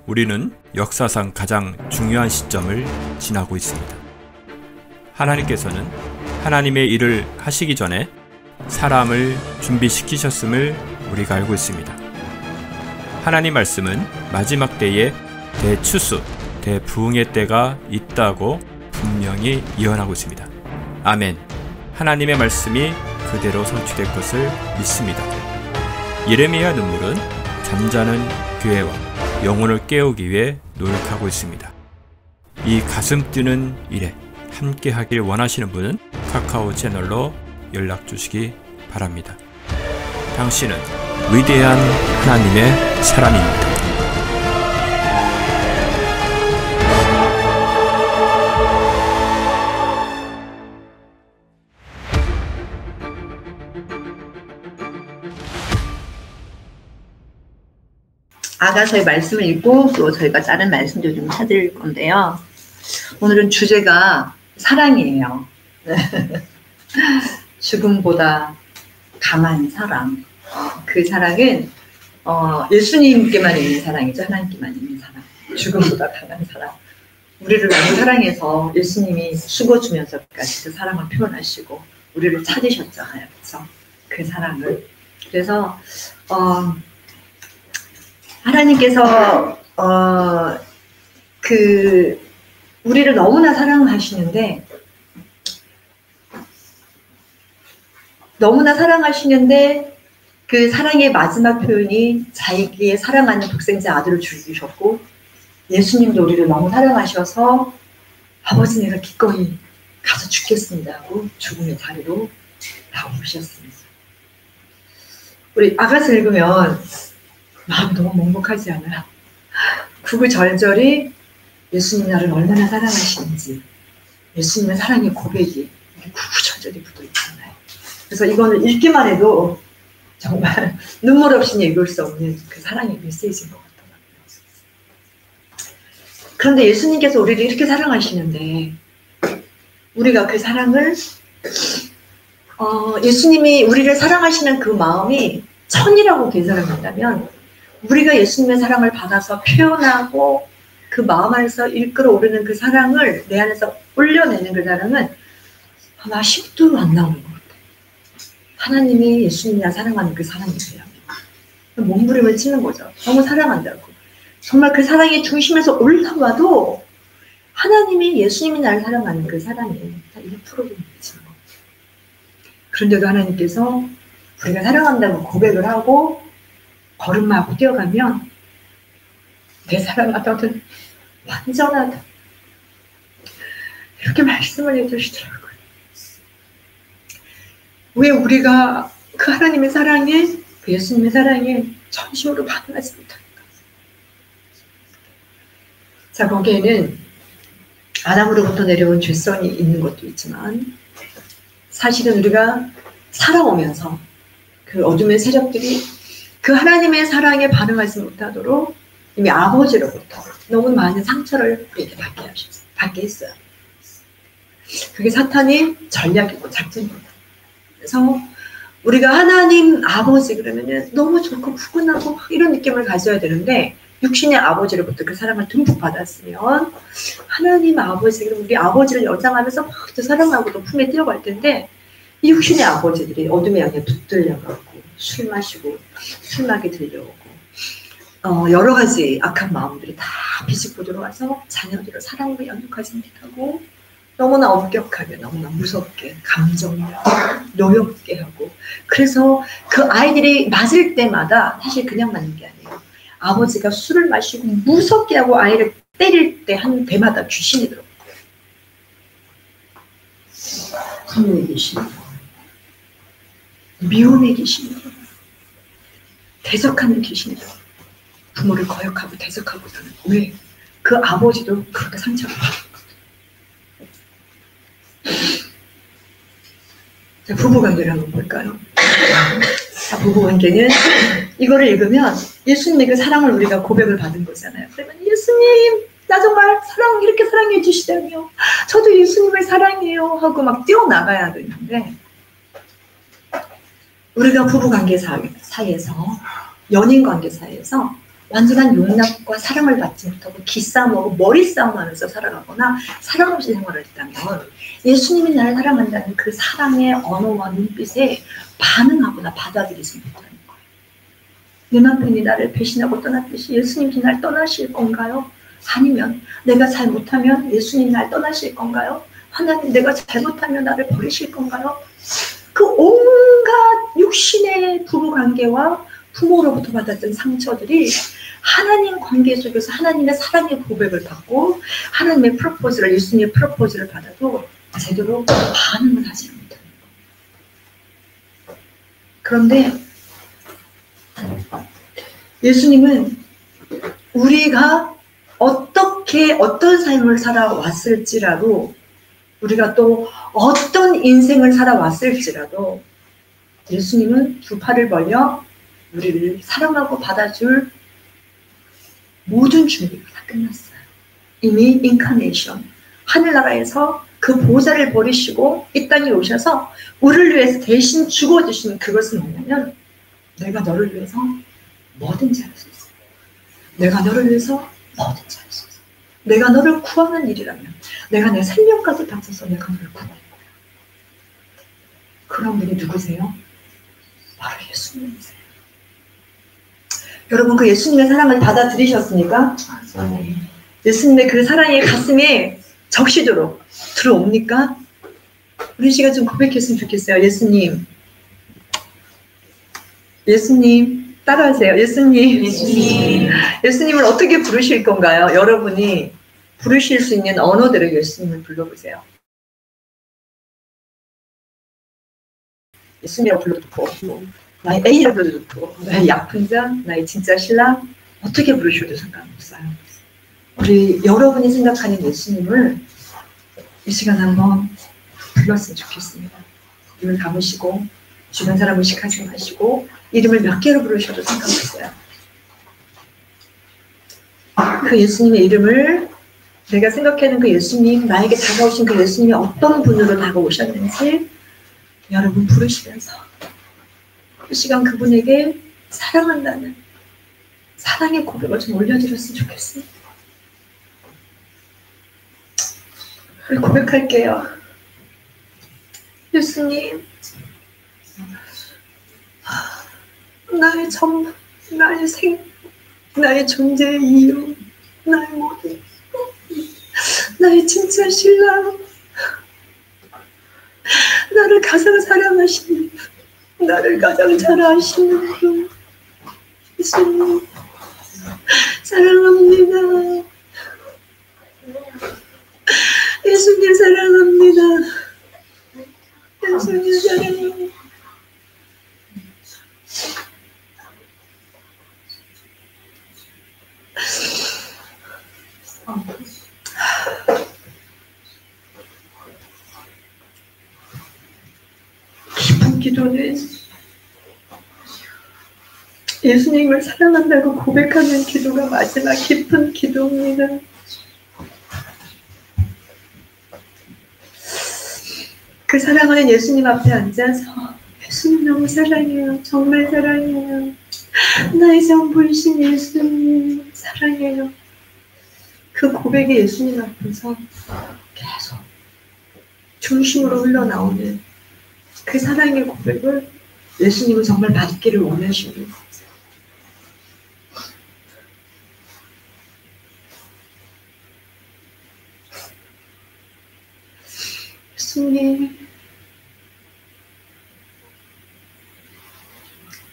우리는 역사상 가장 중요한 시점을 지나고 있습니다. 하나님께서는 하나님의 일을 하시기 전에 사람을 준비시키셨음을 우리가 알고 있습니다. 하나님 말씀은 마지막 때에 대추수, 대부흥의 때가 있다고 분명히 예언하고 있습니다. 아멘. 하나님의 말씀이 그대로 성취될 것을 믿습니다. 예레미야 눈물은 잠자는 교회와 영혼을 깨우기 위해 노력하고 있습니다. 이 가슴 뛰는 일에 함께 하길 원하시는 분은 카카오 채널로 연락 주시기 바랍니다. 당신은 위대한 하나님의 사람입니다. 아가서의 말씀을 읽고 또 저희가 다른 말씀도 좀 찾을 건데요. 오늘은 주제가 사랑이에요. 죽음보다 강한 사랑. 그 사랑은 예수님께만 있는 사랑이죠. 하나님께만 있는 사랑. 죽음보다 강한 사랑. 우리를 너무 사랑해서 예수님이 죽어주면서까지 그 사랑을 표현하시고 우리를 찾으셨잖아요. 그래서 그 사랑을. 그래서 하나님께서 우리를 너무나 사랑하시는데 그 사랑의 마지막 표현이 자기의 사랑하는 독생자 아들을 주셨고, 예수님도 우리를 너무 사랑하셔서 아버지 내가 기꺼이 가서 죽겠습니다 하고 죽음의 자리로 나오셨습니다. 우리 아가서 읽으면 마음이 너무 먹먹하지 않아요? 구구절절이 예수님 나를 얼마나 사랑하시는지, 예수님의 사랑의 고백이 구구절절이 묻어있잖아요. 그래서 이거는 읽기만 해도 정말 눈물 없이는 읽을 수 없는 그 사랑의 메시지인 것 같더라고요. 그런데 예수님께서 우리를 이렇게 사랑하시는데 우리가 그 사랑을 예수님이 우리를 사랑하시는 그 마음이 천이라고 계산한다면 우리가 예수님의 사랑을 받아서 표현하고 그 마음 안에서 이끌어오르는 그 사랑을 내 안에서 올려내는 그 사랑은 아마 10도로 안 나오는 것 같아요. 하나님이 예수님이나 사랑하는 그 사랑이세요. 몸부림을 치는 거죠. 너무 사랑한다고. 정말 그 사랑의 중심에서 올라와도 하나님이 예수님이 나를 사랑하는 그 사랑이 1%도 미치는 거예요. 그런데도 하나님께서 우리가 사랑한다고 고백을 하고 걸음마하고 뛰어가면 내 사랑하다는 완전하다 이렇게 말씀을 해주시더라고요. 왜 우리가 그 하나님의 사랑에, 그 예수님의 사랑에 전심으로 반응하지 못할까? 자, 거기에는 아담으로부터 내려온 죄성이 있는 것도 있지만 사실은 우리가 살아오면서 그 어둠의 세력들이 그 하나님의 사랑에 반응하지 못하도록 이미 아버지로부터 너무 많은 상처를 우리에게 받게 했어요. 그게 사탄의 전략이고 작전입니다. 그래서 우리가 하나님 아버지 그러면은 너무 좋고 푸근하고 이런 느낌을 가져야 되는데 육신의 아버지로부터 그 사랑을 듬뿍 받았으면 하나님 아버지, 그럼 우리 아버지를 연상하면서 막 사랑하고 또 품에 뛰어갈 텐데 이 육신의 아버지들이 어둠의 양에 붙들려가고 술 마시고 술마게 들려오고 여러 가지 악한 마음들이 다 비집고 들어와서 자녀들을 사랑으로 연육하지 못하고 너무나 엄격하게 너무나 무섭게 감정을 노엽게 하고, 그래서 그 아이들이 맞을 때마다 사실 그냥 맞는 게 아니에요. 아버지가 술을 마시고 무섭게 하고 아이를 때릴 때 한 대마다 귀신이 들어오고 분노의 귀신이 들어오고 미움의 귀신이 들어오고 대적하는 귀신이 들어오고 부모를 거역하고 대적하고 있는. 왜? 그 아버지도 그렇게 상처를 받았거든. 자, 부부관계를 한번 볼까요? 자, 부부관계는 이거를 읽으면 예수님의 그 사랑을 우리가 고백을 받은 거잖아요. 그러면 예수님, 나 정말 이렇게 사랑해 주시다며 저도 예수님을 사랑해요 하고 막 뛰어나가야 되는데 우리가 부부관계 사이에서 연인관계 사이에서 완전한 용납과 사랑을 받지 못하고 기싸움하고 머리싸움하면서 살아가거나 사랑 없이 생활을 했다면 예수님이 나를 사랑한다는 그 사랑의 언어와 눈빛에 반응하거나 받아들이지 못하는 거예요. 내 남편이 나를 배신하고 떠났듯이 예수님이 날 떠나실 건가요? 아니면 내가 잘못하면 예수님이 날 떠나실 건가요? 하나님, 내가 잘못하면 나를 버리실 건가요? 그 온갖 육신의 부부관계와 부모로부터 받았던 상처들이 하나님 관계 속에서 하나님의 사랑의 고백을 받고 하나님의 프로포즈를, 예수님의 프로포즈를 받아도 제대로 반응을 하지 못합니다. 그런데 예수님은 우리가 어떤 삶을 살아왔을지라도, 우리가 또 어떤 인생을 살아왔을지라도 예수님은 두 팔을 벌려 우리를 사랑하고 받아줄 모든 준비가 다 끝났어요. 이미 인카네이션, 하늘나라에서 그 보좌를 버리시고 이 땅에 오셔서 우리를 위해서 대신 죽어주신 그것은 뭐냐면, 내가 너를 위해서 뭐든지 할 수 있어. 내가 너를 위해서 뭐든지 할 수 있어. 내가 너를 구하는 일이라면 내가 내 생명까지 바쳐서 내가 너를 구할 거야. 그런 분이 누구세요? 바로 예수님이세요. 여러분, 그 예수님의 사랑을 받아들이셨습니까? 예수님의 그 사랑이 가슴에 적시도록 들어옵니까? 우리 씨가 좀 고백했으면 좋겠어요. 예수님 따라하세요. 예수님. 예수님을 어떻게 부르실 건가요? 여러분이 부르실 수 있는 언어대로 예수님을 불러보세요. 예수님이라고 불러도 좋고, 나의 애인이라고 불러도 좋고, 나의 약혼자, 나의 진짜 신랑, 어떻게 부르셔도 상관없어요. 우리 여러분이 생각하는 예수님을 이 시간 한번 불렀으면 좋겠습니다. 눈을 감으시고 주변 사람 의식하지 마시고 이름을 몇 개로 부르셔도 상관없어요. 그 예수님의 이름을, 내가 생각하는 그 예수님, 나에게 다가오신 그 예수님이 어떤 분으로 다가오셨는지 여러분 부르시면서 그 시간 그분에게 사랑한다는 사랑의 고백을 좀 올려드렸으면 좋겠습니다. 우리 고백할게요. 예수님, 나의 전부, 나의 나의 존재의 이유, 나의 모든, 나의 진짜 신랑, 나를 가장 사랑하시는, 나를 가장 잘 아시는 분, 예수님, 사랑합니다. 예수님 사랑합니다. 예수님 사랑합니다. 깊은 기도는 예수님을 사랑한다고 고백하는 기도가 마지막 깊은 기도입니다. 그 사랑하는 예수님 앞에 앉아서 예수님 너무 사랑해요. 정말 사랑해요. 나의 전부이신 예수님 사랑해요. 그 고백이 예수님 앞에서 계속 중심으로 흘러나오는 그 사랑의 고백을 예수님은 정말 받기를 원하십니다. 예수님,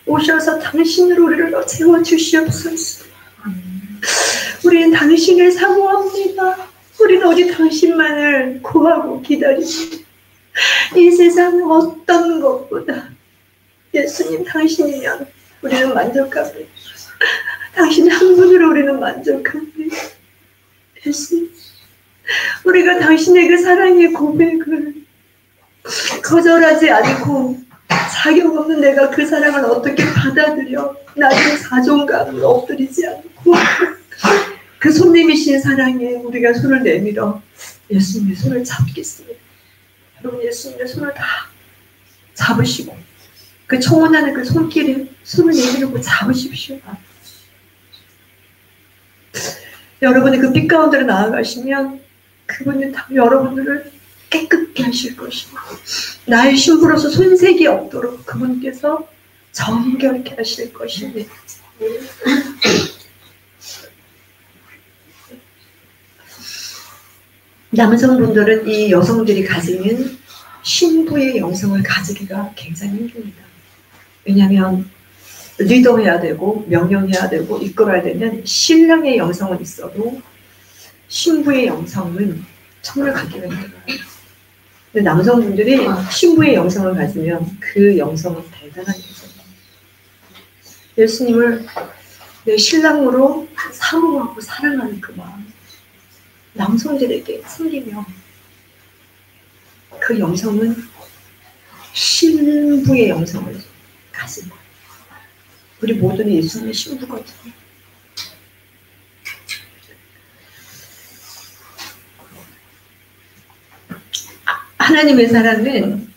오셔서 당신으로 우리를 채워주시옵소서. 우리는 당신을 사모합니다. 우리는 오직 당신만을 구하고 기다립니다. 이 세상 어떤 것보다 예수님 당신이면 우리는 만족합니다. 당신 한 분으로 우리는 만족합니다. 예수님, 우리가 당신의 그 사랑의 고백을 거절하지 않고 자격 없는 내가 그 사랑을 어떻게 받아들여 나중에 자존감을 엎드리지 않고 그 손님이신 사랑에 우리가 손을 내밀어 예수님의 손을 잡겠습니다. 여러분, 예수님의 손을 다 잡으시고 그 청혼하는 그 손길에 손을 내밀고 잡으십시오. 여러분이 그 빛 가운데로 나아가시면 그분이 다 여러분들을 깨끗게 하실 것이고 나의 신부로서 손색이 없도록 그분께서 정결케 하실 것입니다. 남성분들은 이 여성들이 가지는 신부의 영성을 가지기가 굉장히 힘듭니다. 왜냐하면 리더해야 되고 명령해야 되고 이끌어야 되는 신랑의 영성은 있어도 신부의 영성은 정말 갖기가 힘들어요. 근데 남성분들이 신부의 영성을 가지면 그 영성은 대단한 영성이에요. 예수님을 내 신랑으로 사모하고 사랑하는 그 마음 남성들에게 생기면 그 영성은 신부의 영성을 가진 거예요. 우리 모두는 예수님의 신부거든요. 하나님의 사랑은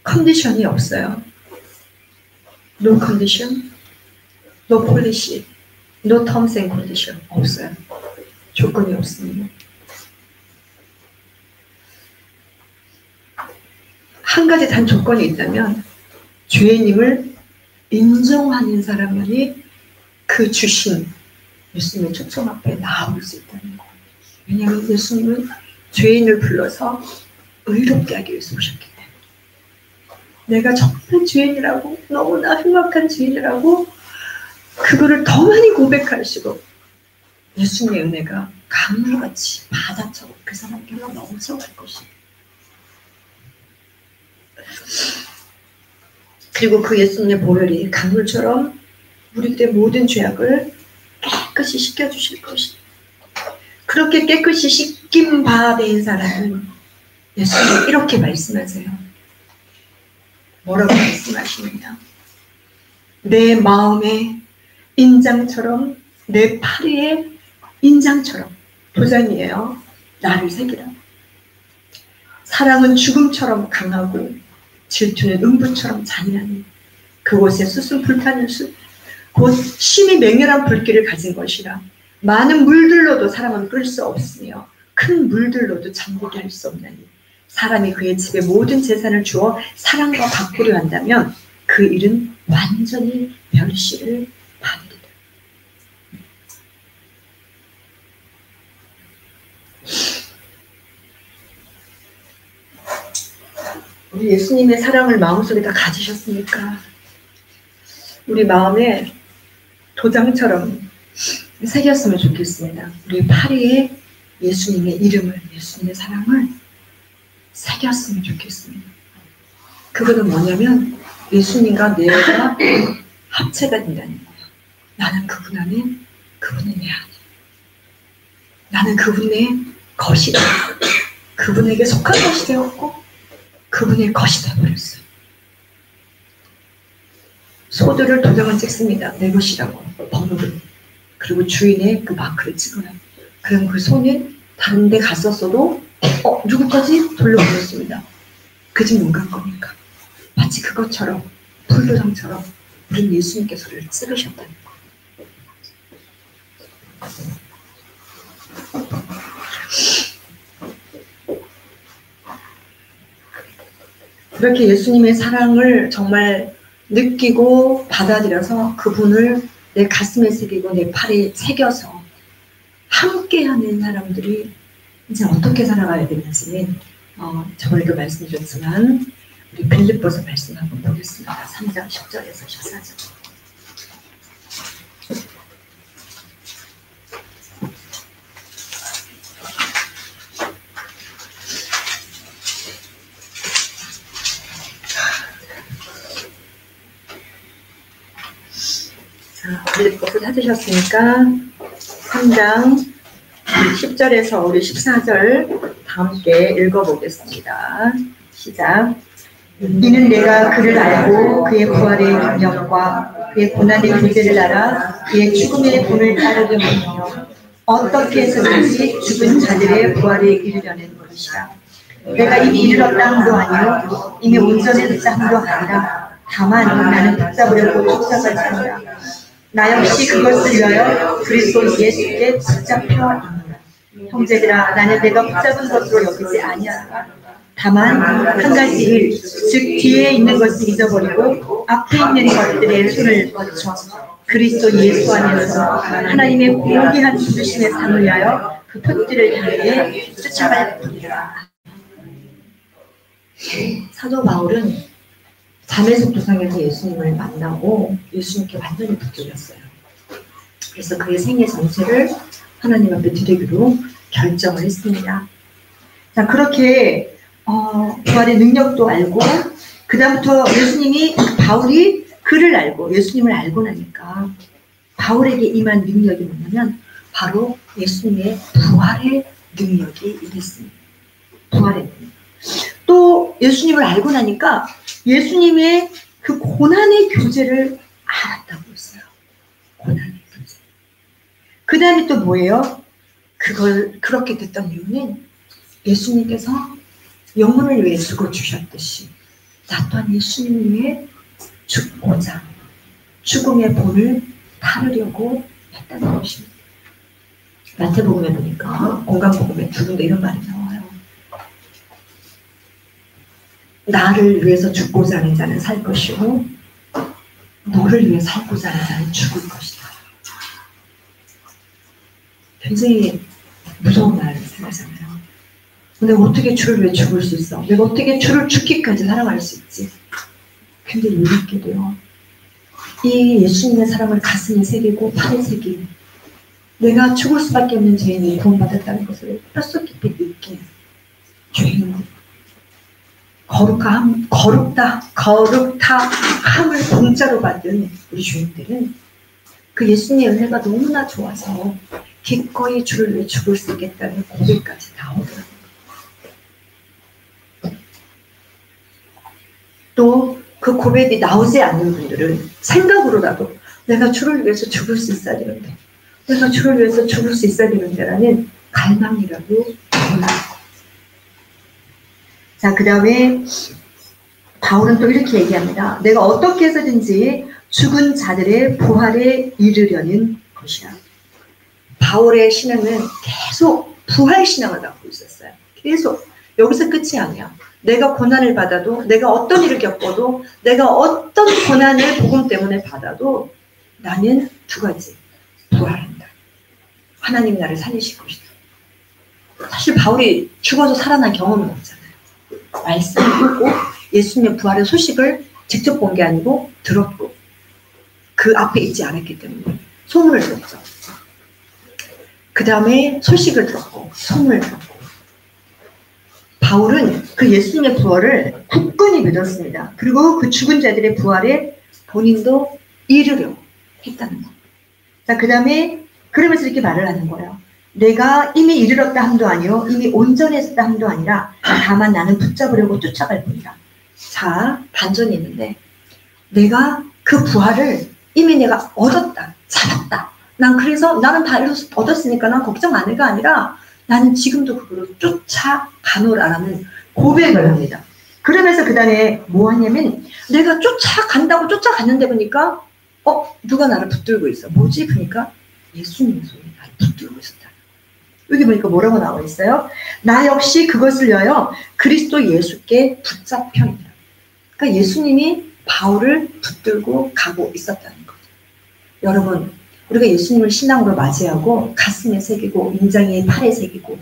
컨디션이 없어요. No condition, no policy, no terms and condition 없어요. 조건이 없습니다. 한 가지 단 조건이 있다면 죄인임을 인정하는 사람만이 그 주신 예수님의 초청 앞에 나올 수 있다는 거예요. 왜냐하면 예수님은 죄인을 불러서 의롭게 하기 위해서 오셨기 때문에 내가 정말 죄인이라고 너무나 흉악한 죄인이라고 그거를 더 많이 고백하시고 예수님의 은혜가 강물같이 바다처럼 그 사람께로 넘쳐갈 것입니다. 그리고 그 예수님의 보혈이 강물처럼 우리들의 모든 죄악을 깨끗이 씻겨주실 것입니다. 그렇게 깨끗이 씻긴 바 된 사람은 예수님이 이렇게 말씀하세요. 뭐라고 말씀하시느냐? 내 마음의 인장처럼 내 팔의 인장처럼 도장이에요. 나를 새기라. 사랑은 죽음처럼 강하고 질투는 음부처럼 잔인하니 그곳에 숯은 불타는 숯 곧 심히 맹렬한 불길을 가진 것이라. 많은 물들로도 사람은 끌 수 없으며 큰 물들로도 잠기게 할 수 없나니 사람이 그의 집에 모든 재산을 주어 사랑과 바꾸려 한다면 그 일은 완전히 멸시를 받으리라. 우리 예수님의 사랑을 마음속에 다 가지셨습니까? 우리 마음에 도장처럼 새겼으면 좋겠습니다. 우리 팔에 예수님의 이름을, 예수님의 사랑을 새겼으면 좋겠습니다. 그거는 뭐냐면 예수님과 내가 합체가 된다는 거예요. 나는 그분 안에, 그분은 내 안에. 나는 그분의 것이다. 그분에게 속한 것이 되었고 그분의 것이 되어버렸어요. 소들을 도장을 찍습니다. 내 것이라고 번호를. 그리고 주인의 그 마크를 찍어요. 그럼 그 소는 다른 데 갔었어도 누구까지 돌려보냈습니다. 그 집 누가 겁니까? 마치 그것처럼 불도장처럼 우리 예수님께서 우리를 찍으셨다는 거예요. 그렇게 예수님의 사랑을 정말 느끼고 받아들여서 그분을 내 가슴에 새기고 내 팔에 새겨서 함께하는 사람들이 이제 어떻게 살아가야 되는지는 저번에도 말씀드렸지만 우리 빌립보서 말씀 한번 보겠습니다. 3장 10절에서 14절. 빌립보서 찾으셨으니까 3장 10절에서 우리 14절 다 함께 읽어보겠습니다. 시작. 이는 내가 그를 알고 그의 부활의 능력과 그의 고난의 교제를 알아 그의 죽음의 본을 따르려 하며 어떻게 해서든지 죽은 자들의 부활에 이르려는 것이라. 내가 이미 이르렀다 함도 아니요 이미 온전해졌다 함도 아니라 다만 나는 붙잡으려고 쫓아가지 않는다. 나 역시 그것을 위하여 그리스도 예수께 붙잡혀 있노라. 형제들아, 나는 내가 붙잡은 것으로 여기지 아니하노라. 다만 한 가지 일, 즉 뒤에 있는 것을 잊어버리고 앞에 있는 것들에 손을 뻗쳐 그리스도 예수 안에서 하나님의 고귀한 부르심의 상을 위하여 그 표들을 향해 쫓아갈 뿐이라. 사도 바울은 잠에서 도상에서 예수님을 만나고 예수님께 완전히 붙들렸어요. 그래서 그의 생애 전체를 하나님 앞에 드리기로 결정을 했습니다. 자, 그렇게 부활의 능력도 알고 그 다음부터 바울이 그를 알고 예수님을 알고 나니까 바울에게 임한 능력이 뭐냐면 바로 예수님의 부활의 능력이 임했습니다. 부활의 능력. 또 예수님을 알고 나니까 예수님의 그 고난의 교제를 알았다고 했어요. 고난의 교제. 그 다음에 또 뭐예요? 그걸 그렇게 됐던 이유는 예수님께서 영혼을 위해 죽어주셨듯이 나 또한 예수님 위해 죽고자 죽음의 본을 타르려고 했다는 것입니다. 마태복음에 보니까 공간복음에 두 군데 이런 말이 나와요. 나를 위해서 죽고자 하는 자는 살 것이고 너를 위해 살고자 하는 자는 죽을 것이다. 굉장히 무서운 말을 생각하잖아요. 내가 어떻게 주를 위해 죽을 수 있어? 내가 어떻게 주를 죽기까지 사랑할 수 있지? 굉장히 유익게 돼요. 이 예수님의 사랑을 가슴에 새기고 팔에 새기고 내가 죽을 수밖에 없는 죄인이 구원받았다는 것을 뼛속 깊이 느낀 죄인들. 거룩함을 공짜로 받은 우리 주인들은 그 예수님의 은혜가 너무나 좋아서 기꺼이 주를 위해 죽을 수 있겠다는 고백까지 나오더라고요. 또 그 고백이 나오지 않는 분들은 생각으로라도 내가 주를 위해서 죽을 수 있어야 되는데 내가 주를 위해서 죽을 수 있어야 되는데 라는 갈망이라고 불러요. 자, 그 다음에 바울은 또 이렇게 얘기합니다. 내가 어떻게 해서든지 죽은 자들의 부활에 이르려는 것이라. 바울의 신앙은 계속 부활 신앙을 갖고 있었어요. 계속. 여기서 끝이 아니야. 내가 고난을 받아도, 내가 어떤 일을 겪어도, 내가 어떤 고난을 복음 때문에 받아도 나는 두 가지. 부활한다. 하나님이 나를 살리실 것이다. 사실 바울이 죽어서 살아난 경험은 없잖아요. 말씀을 듣고 예수님의 부활의 소식을 직접 본 게 아니고 들었고 그 앞에 있지 않았기 때문에 소문을 들었죠. 그 다음에 소식을 들었고 소문을 들었고 바울은 그 예수님의 부활을 굳건히 믿었습니다. 그리고 그 죽은 자들의 부활에 본인도 이르려고 했다는 거. 자, 그 다음에 그러면서 이렇게 말을 하는 거예요. 내가 이미 이르렀다 함도 아니요 이미 온전했다 함도 아니라 다만 나는 붙잡으려고 쫓아갈 뿐이다. 자, 반전이 있는데 내가 그 부활을 이미 내가 얻었다. 잡았다. 나는 다 얻었으니까 난 걱정 안 해가 아니라 나는 지금도 그거를 쫓아가노라라는 고백을 합니다. 그러면서 그 다음에 뭐 하냐면 내가 쫓아간다고 쫓아갔는데 보니까 누가 나를 붙들고 있어. 뭐지? 그러니까 예수님의 손이 나를 붙들고 있었다. 여기 보니까 뭐라고 나와 있어요? 나 역시 그것을 위하여 그리스도 예수께 붙잡혀 있다. 그러니까 예수님이 바울을 붙들고 가고 있었다는 거죠. 여러분, 우리가 예수님을 신앙으로 맞이하고 가슴에 새기고 인장에 팔에 새기고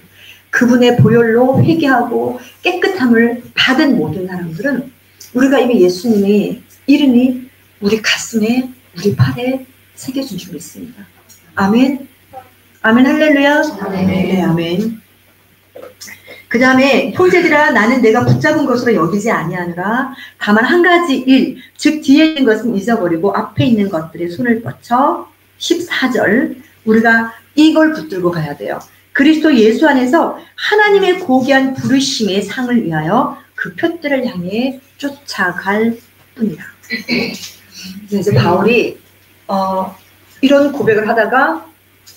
그분의 보혈로 회개하고 깨끗함을 받은 모든 사람들은 우리가 이미 예수님의 이름이 우리 가슴에 우리 팔에 새겨진 줄 믿습니다. 아멘. 아멘. 할렐루야. 네, 아멘. 그 다음에 형제들아 나는 내가 붙잡은 것으로 여기지 아니하노라. 다만 한 가지 일, 즉 뒤에 있는 것은 잊어버리고 앞에 있는 것들에 손을 뻗쳐 14절 우리가 이걸 붙들고 가야 돼요. 그리스도 예수 안에서 하나님의 고귀한 부르심의 상을 위하여 그 표들을 향해 쫓아갈 뿐이라. 이제 바울이 이런 고백을 하다가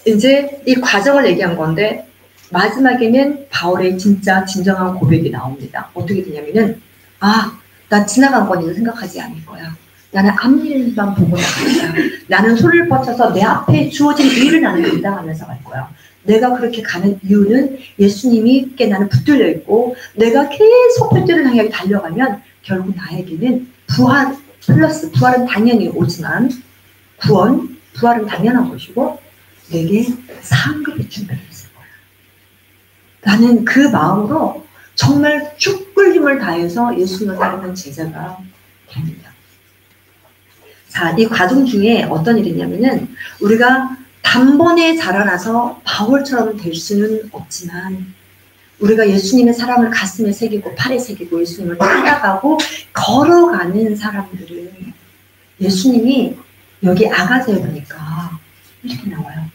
이제 이 과정을 얘기한 건데 마지막에는 바울의 진짜 진정한 고백이 나옵니다. 어떻게 되냐면은 나 지나간 건 이제 생각하지 않을 거야. 나는 앞일만 보고 나갈 거야. 나는 손을 뻗쳐서 내 앞에 주어진 일을 나는 감당하면서 갈 거야. 내가 그렇게 가는 이유는 예수님께 나는 붙들려 있고 내가 계속 그때를 향해 달려가면 결국 나에게는 부활 플러스 부활은 당연히 오지만 부활은 당연한 것이고 내게 상급이 준비되어 있을 거야. 나는 그 마음으로 정말 죽을 힘을 다해서 예수님을 따르는 제자가 됩니다. 자, 이 과정 중에 어떤 일이 있냐면은 우리가 단번에 자라나서 바울처럼 될 수는 없지만 우리가 예수님의 사랑을 가슴에 새기고 팔에 새기고 예수님을 따라가고 걸어가는 사람들은 예수님이 여기 아가서에 보니까 이렇게 나와요.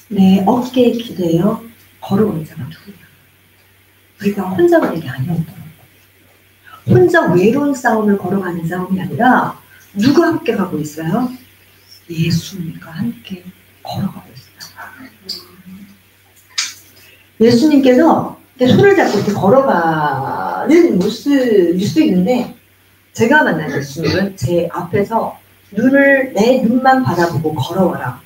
내 어깨에 기대어 걸어오는 자가 누구냐. 우리가 혼자 가는 게 아니었더라고요. 혼자 외로운 싸움을 걸어가는 싸움이 아니라 누가 함께 가고 있어요? 예수님과 함께 걸어가고 있어요. 예수님께서 손을 잡고 이렇게 걸어가는 모습일 수 있는데 제가 만난 예수님은 제 앞에서 내 눈만 바라보고 걸어와라.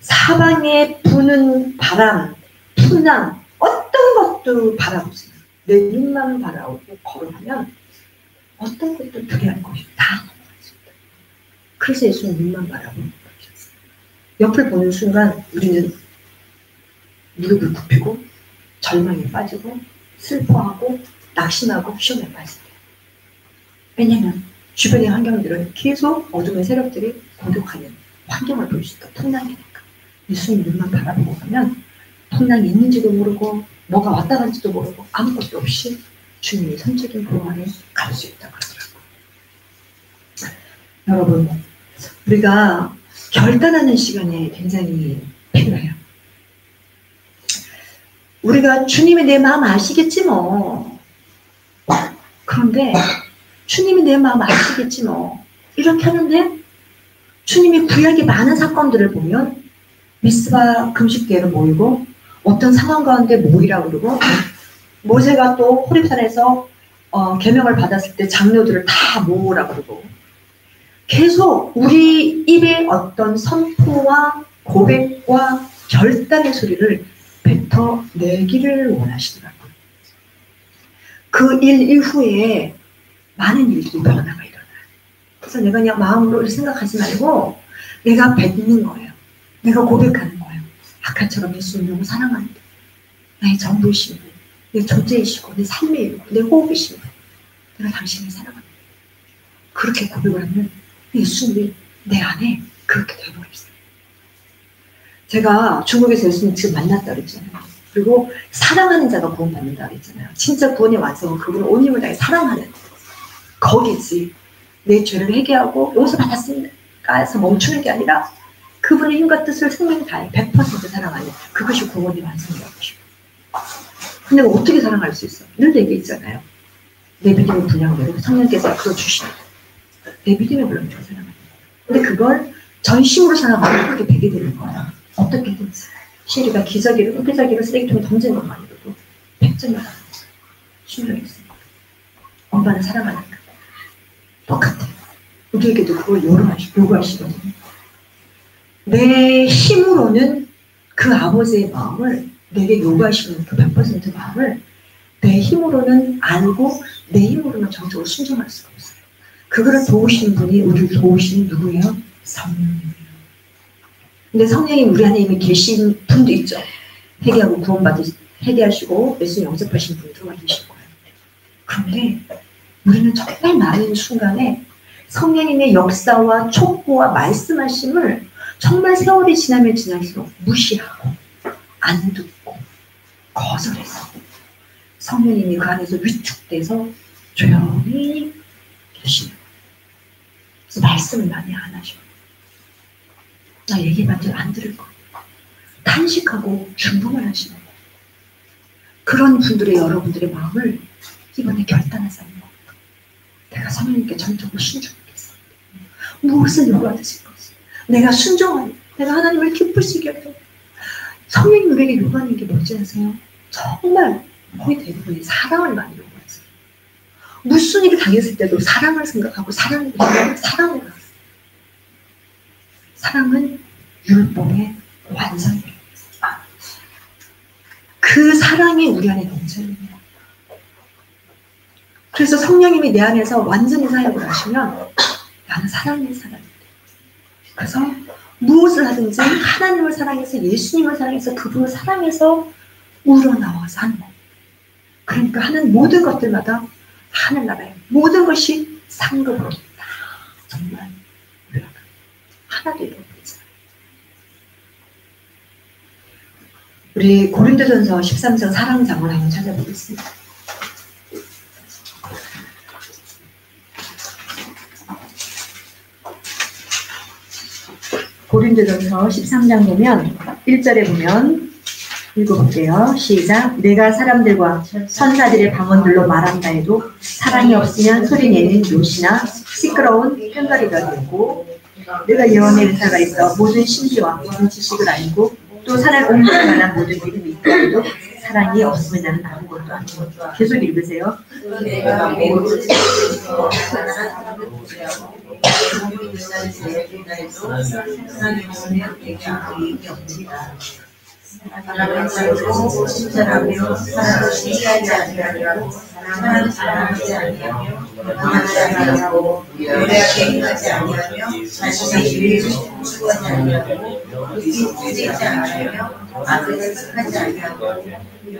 사방에 부는 바람, 풍랑 어떤 것도 바라보세요. 내 눈만 바라보고 걸어가면 어떤 것도 두려울 것이 다 넘어갔습니다. 그래서 예수님 눈만 바라보는 것이었어요. 옆을 보는 순간 우리는 무릎을 굽히고 절망에 빠지고 슬퍼하고 낙심하고 시험에 빠집니다. 왜냐하면 주변의 환경들은 계속 어둠의 세력들이 공격하는 환경을 볼 수 있고 풍랑이니까 예수님 눈만 바라보고 가면 풍랑이 있는지도 모르고 뭐가 왔다 간지도 모르고 아무것도 없이 주님의 선적인 보호 안에 갈 수 있다고 하더라고요. 여러분, 우리가 결단하는 시간이 굉장히 필요해요. 우리가 주님이 내 마음 아시겠지 뭐. 그런데 주님이 내 마음 아시겠지 뭐. 이렇게 하는데 주님이 구약의 많은 사건들을 보면 미스바 금식대회로 모이고 어떤 상황 가운데 모이라고 그러고 모세가 또 호렙산에서 계명을 받았을 때 장로들을 다 모으라고 그러고 계속 우리 입에 어떤 선포와 고백과 결단의 소리를 뱉어내기를 원하시더라고요. 그 일 이후에 많은 일들이 변화가 일어나요. 그래서 내가 그냥 마음으로 생각하지 말고 내가 뱉는 거예요. 내가 고백하는 거예요. 아까처럼 예수님 너무 사랑하는데 나의 전부이신 분, 내 존재이시고 내 삶의 일이고 내 호흡이신 분, 내가 당신을 사랑합니다. 그렇게 고백을 하면 예수님이 내 안에 그렇게 되어버렸어요. 제가 중국에서 예수님 지금 만났다 그랬잖아요. 그리고 사랑하는 자가 구원받는다 그랬잖아요. 진짜 구원의 완성은 그분을 온 힘을 다해 사랑하는 거기지. 내 죄를 회개하고 용서받았으니까 해서 멈추는 게 아니라 그분의 힘과 뜻을 생명을 다해 100% 사랑하는 그것이 구원의 완성이라고 하시고. 근데 어떻게 사랑할 수 있어? 늘 얘기했잖아요. 내 믿음의 분량대로 성령께서 그걸 주시는 내 믿음의 분량대로 사랑하는 근데 그걸 전심으로 사랑하면 그렇게 되게 되는 거야. 어떻게든지 시리가 기저귀를 흑기저귀를 쓰레기통에 던진 것만으로도 100점이 나가는 거야. 신령이 있습니다. 엄마는 사랑하니까 똑같아. 우리에게도 그걸 요구하시거든요. 내 힘으로는 그 아버지의 마음을 내게 요구하시는 그 100% 마음을 내 힘으로는 알고 내 힘으로는 정적으로 순종할 수가 없어요. 그거를 도우시는 분이 우리를 도우시는 누구예요? 성령이에요. 근데 성령이 우리 안에 이미 계신 분도 있죠. 회개하고 회개하시고 예수님 영접하신 분이 들어와 계실 거예요. 그런데 우리는 정말 많은 순간에 성령님의 역사와 촉구와 말씀하심을 정말 세월이 지나면 지날수록 무시하고 안 듣고 거절해서 성령님이 그 안에서 위축돼서 조용히 계시는 거예요. 그래서 말씀을 많이 안 하셔. 나 얘기만 좀 안 들을 거예요. 탄식하고 중봉을 하시는 거예요. 그런 분들의 여러분들의 마음을 이번에 결단하자는 거예요. 내가 성령님께 전적으로 순종하겠어. 무엇을 요구하듯이 것이. 내가 순종하니 내가 하나님을 기쁘시게 하고 성령님 우리에게 요구하는 게 뭔지 아세요? 정말 거의 대부분이 사랑을 많이 요구하세요. 무슨 일을 당했을 때도 사랑을 생각하고 사랑을 하세요. 사랑은 율법의 완성이에요. 그 사랑이 우리 안에 넘쳐있는. 그래서 성령님이 내 안에서 완전히 사역을 하시면 나는 사랑의 사람이 돼. 그래서 무엇을 하든지 하나님을 사랑해서 예수님을 사랑해서 그분을 사랑해서 우러나와서 하는 거예요. 그러니까 하는 모든 것들마다 하늘나라의 모든 것이 상급으로 다 정말 우리가 하나도 이루어지잖아요. 우리 고린도전서 13장 사랑장을 한번 찾아보겠습니다. 고린도전서 13장 보면 1절에 보면 읽어볼게요. 시작. 내가 사람들과 천사들의 방언들로 말한다 해도 사랑이 없으면 소리내는 요시나 시끄러운 편가리가 되고, 내가 예언의 은사가 있어 모든 신비와 모든 지식을 알고 또 사람 옮길 만한 모든 믿음이 있다 해도 사랑이 없으면 나는 아무것도 아니고. 계속 읽으세요. 내가 모든 사랑을 살고 친절하며 사랑을 신뢰하지 아니하며 사랑을 사랑하지 아니하며 원하지 아니하고 노래하게 행하지 아니하며 자신의 유익을 추구하지 아니하고 웃기지 아니하며 악을 생각하지 아니하고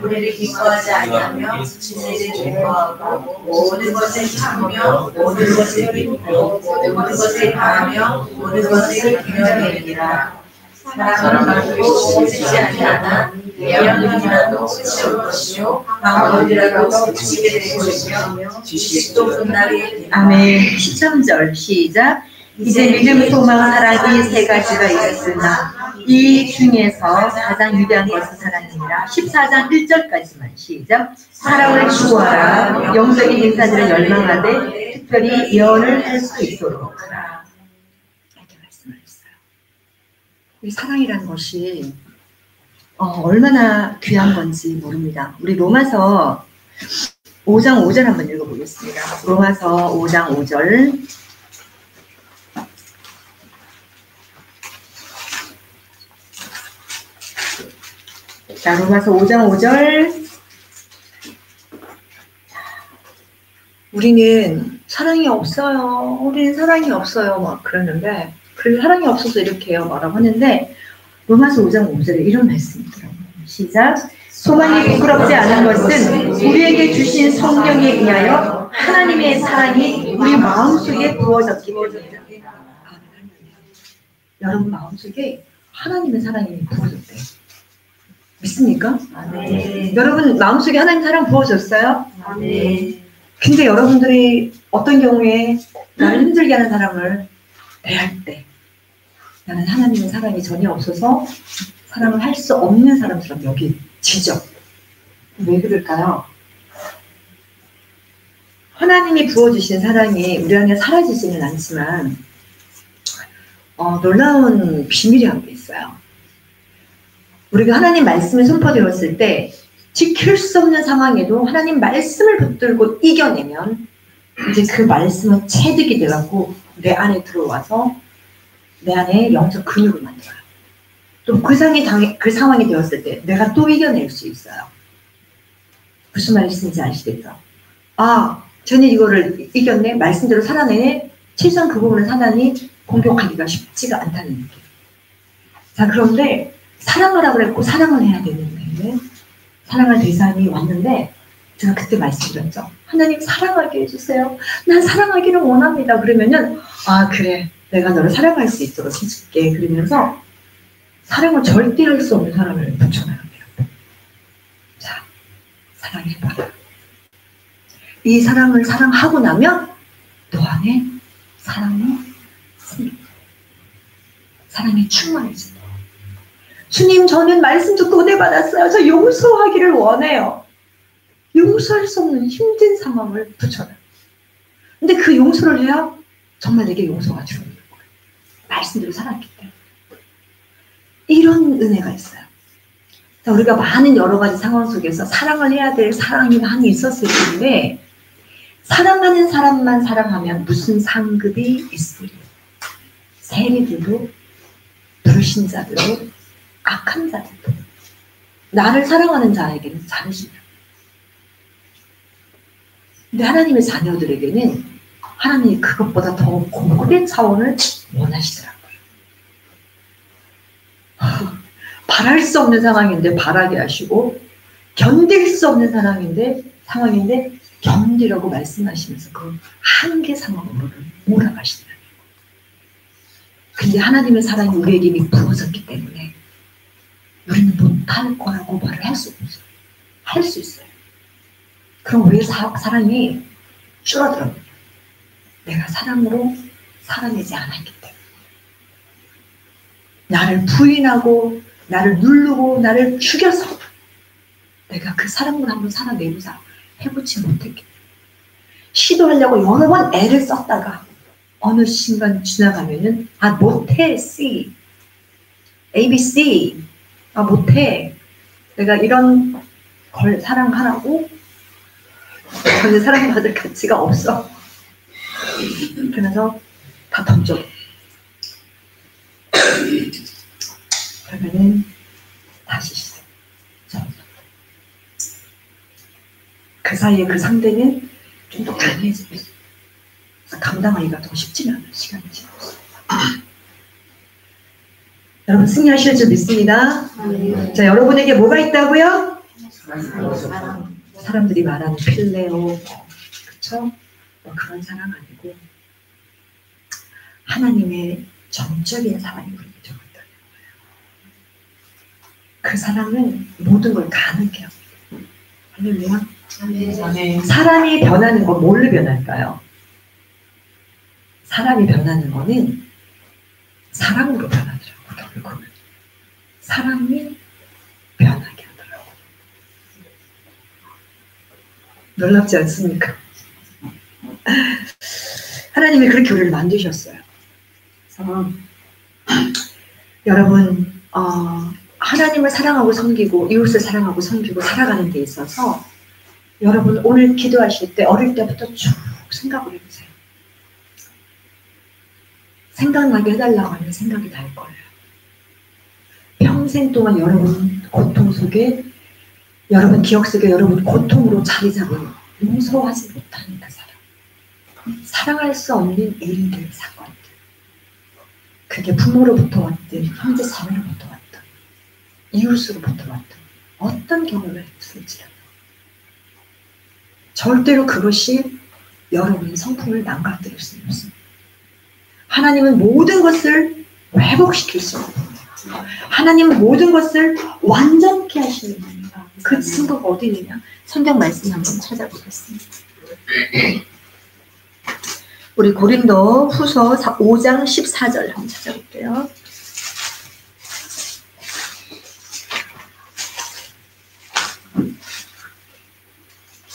노래를 기뻐하지 아니하며 진리를 기뻐하고 모든 것을 참으며 모든 것을 믿고 모든 것을 바라며 모든 것을 기념하리라. 사랑은 말고 끝이 아니하나 예언이라도 끝이 올 것이요 방언이라도 끝이 될 것이며 지식도 끝나리. 아멘. 13절 시작. 이제 믿음, 소망, 사랑이 세 가지가 있으나 이 중에서 가장 위대한 것은 사랑이니라. 14장 1절까지만 시작. 사랑을 추구하라. 영적인 인사들을 열망하되 특별히 예언을 할 수 있도록 하라. 이렇게 말씀을 했어요. 이 사랑이라는 것이 얼마나 귀한 건지 모릅니다. 우리 로마서 5장 5절 한번 읽어보겠습니다. 로마서 5장 5절. 자, 로마서 5장 5절. 우리는 사랑이 없어요. 우리는 사랑이 없어요. 막 그러는데, 그래서 사랑이 없어서 이렇게 해요. 뭐라고 하는데, 로마서 5장 5절에 이런 말씀이 있더라고요. 시작. 소망이 부끄럽지 않은 것은 우리에게 주신 성령에 의하여 하나님의 사랑이 우리 마음속에 부어졌기 때문이다. 여러분 마음속에 하나님의 사랑이 부어졌대요. 믿습니까? 네. 여러분 마음속에 하나님 사랑 부어졌어요? 네. 근데 여러분들이 어떤 경우에 나를 힘들게 하는 사람을 대할 때 나는 하나님의 사랑이 전혀 없어서 사랑을 할 수 없는 사람처럼 여기지죠. 왜 그럴까요? 하나님이 부어주신 사랑이 우리 안에 사라지지는 않지만 놀라운 비밀이 한 게 있어요. 우리가 하나님 말씀을 선포되었을 때 지킬 수 없는 상황에도 하나님 말씀을 붙들고 이겨내면 이제 그 말씀은 체득이 돼갖고 내 안에 들어와서 내 안에 영적 근육을 만들어요. 또 그 상황이 되었을 때 내가 또 이겨낼 수 있어요. 무슨 말씀인지 아시겠죠? 아, 저는 이거를 이겼네, 말씀대로 살아내네. 최소한 그 부분을 하나님 공격하기가 쉽지가 않다는 느낌. 자, 그런데 사랑하라고 그랬고 사랑을 해야 되는데 사랑할 대상이 왔는데 제가 그때 말씀드렸죠. 하나님 사랑하게 해주세요. 난 사랑하기를 원합니다. 그러면은 아 그래, 내가 너를 사랑할 수 있도록 해줄게. 그러면서 사랑을 절대 할 수 없는 사람을 붙여놔야 돼요. 자, 사랑해봐라. 이 사랑을 사랑하고 나면 너 안에 사랑이 생깁니다. 사랑이 충만해진다. 주님, 저는 말씀 듣고 은혜 받았어요. 저 용서하기를 원해요. 용서할 수 없는 힘든 상황을 붙여놔요. 근데 그 용서를 해야 정말 내게 용서가 들어오는 거예요. 말씀대로 살았기 때문에. 이런 은혜가 있어요. 자, 우리가 많은 여러 가지 상황 속에서 사랑을 해야 될 사랑이 많이 있었을 텐데 사랑하는 사람만 사랑하면 무슨 상급이 있으리. 세리들도 불신자들도 악한 자들도 나를 사랑하는 자에게는 잘해주냐. 근데 하나님의 자녀들에게는 하나님이 그것보다 더 고급의 차원을 원하시더라고요. 바랄 수 없는 상황인데 바라게 하시고 견딜 수 없는 상황인데 견디라고 말씀하시면서 그 한계 상황으로를 몰아가시더라고요. 근데 하나님의 사랑이 우리에게 이미 부어졌기 때문에 우리는 못할 거라고 말을 할 수 없어요. 할 수 있어요. 그럼 왜 사랑이 줄어들어요? 내가 사랑으로 살아내지 않았기 때문에. 나를 부인하고 나를 누르고 나를 죽여서 내가 그 사랑으로 한번 살아내고자 해보지 못했기 때문에. 시도하려고 여러 번 애를 썼다가 어느 순간 지나가면은 못해 C ABC 못해 내가 이런 걸 사랑하라고 전혀 사랑받을 가치가 없어. 그래서 다 던져. 그러면은 다시 시작. 그 사이에 그 상대는 좀 더 강해지면서 감당하기가 더 쉽지는 않은 시간이 지났어요. 여러분 승리하실 줄 믿습니다. 자, 여러분에게 뭐가 있다고요? 사람들이 말하는 필레오, 그쵸? 그런 사랑 아니고 하나님의 정적인 사랑이 우리에게 적었다는 거예요. 그 사랑은 모든 걸 가능케 합니다. 할렐루야. 사람이 변하는 건 뭘로 변할까요? 사람이 변하는 거는 사랑으로 변하더라고요. 결국은 사랑이 변하게 하더라고요. 놀랍지 않습니까? 하나님이 그렇게 우리를 만드셨어요. 그래서 여러분 하나님을 사랑하고 섬기고 이웃을 사랑하고 섬기고 살아가는 데 있어서 여러분 오늘 기도하실 때 어릴 때부터 쭉 생각을 해보세요. 생각나게 해달라고 하면 생각이 날 거예요. 평생 동안 여러분 고통 속에 여러분 기억 속에 여러분 고통으로 자리 잡은 용서하지 못하는 그 사람, 사랑할 수 없는 일들, 사건들, 그게 부모로부터 왔든 형제 자매로부터 왔든 이웃으로부터 왔든 어떤 경험을 했을지라도 절대로 그것이 여러분의 성품을 망가뜨릴 수는 없습니다. 하나님은 모든 것을 회복시킬 수 있습니다. 하나님은 모든 것을 완전케 하시는 분입니다. 그 증거가 어디 있느냐? 성경 말씀 한번 찾아보겠습니다. 우리 고린도 후서 5장 14절 한번 찾아볼게요.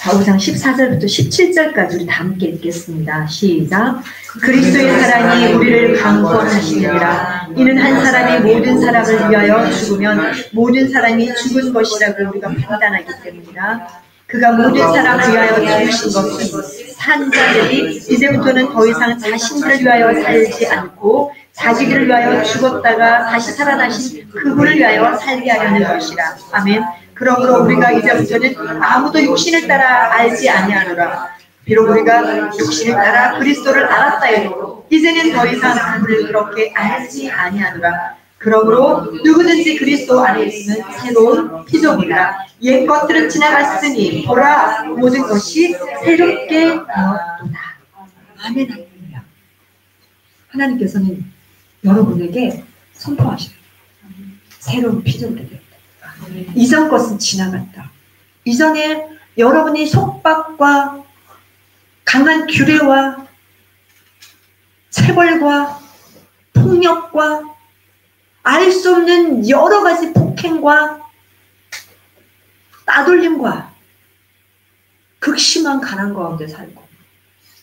5장 14절부터 17절까지 우리 다 함께 읽겠습니다. 시작. 그리스도의 사랑이 우리를 강권하시느니라. 이는 한 사람이 모든 사람을 위하여 죽으면 모든 사람이 죽은 것이라고 우리가 판단하기 때문이라. 그가 모든 사람을 위하여 죽으신 것은 산 자들이 이제부터는 더 이상 자신들을 위하여 살지 않고 자기들을 위하여 죽었다가 다시 살아나신 그분을 위하여 살게 하려는 것이라. 아멘. 그러므로 우리가 이제부터는 아무도 육신을 따라 알지 아니하노라. 비록 우리가 육신을 따라 그리스도를 알았다 해도 이제는 더 이상 그를 그렇게 알지 아니하노라. 그러므로 누구든지 그리스도 안에 있으면 새로운 피조물이라. 옛 것들은 지나갔으니 보라 모든 것이 새롭게 되었도다. 아멘. 할렐루야. 하나님께서는 여러분에게 선포하시는 새로운 피조물이 되었다. 이전 것은 지나갔다. 이전에 여러분이 속박과 강한 규례와 체벌과 폭력과 알 수 없는 여러 가지 폭행과 따돌림과 극심한 가난 가운데 살고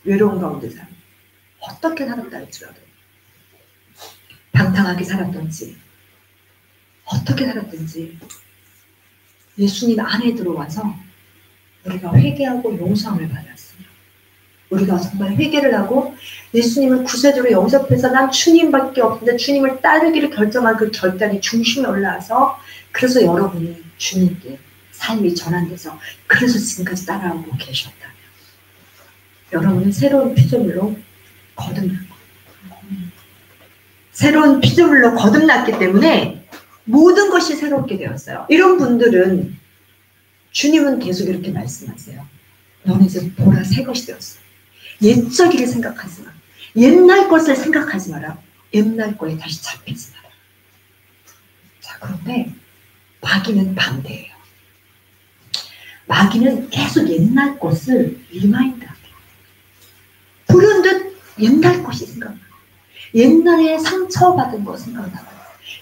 외로운 가운데 살고 어떻게 살았다 할지라도 방탕하게 살았던지 어떻게 살았든지 예수님 안에 들어와서 우리가 회개하고 용서함을 받았으며 우리가 정말 회개를 하고 예수님을 구세주로 영접해서 난 주님밖에 없는데 주님을 따르기를 결정한 그 결단이 중심에 올라와서 그래서 여러분이 주님께 삶이 전환돼서 그래서 지금까지 따라오고 계셨다면 여러분은 새로운 피조물로 거듭난 거예요. 새로운 피조물로 거듭났기 때문에 모든 것이 새롭게 되었어요. 이런 분들은 주님은 계속 이렇게 말씀하세요. 너는 이제 보라 새 것이 되었어. 옛적이를 생각하지 마. 옛날 것을 생각하지 마라. 옛날 거에 다시 잡히지 마라. 자, 그런데 마귀는 반대예요. 마귀는 계속 옛날 것을 리마인드하게 불현듯 옛날 것이 생각나고 옛날에 상처받은 거 생각나고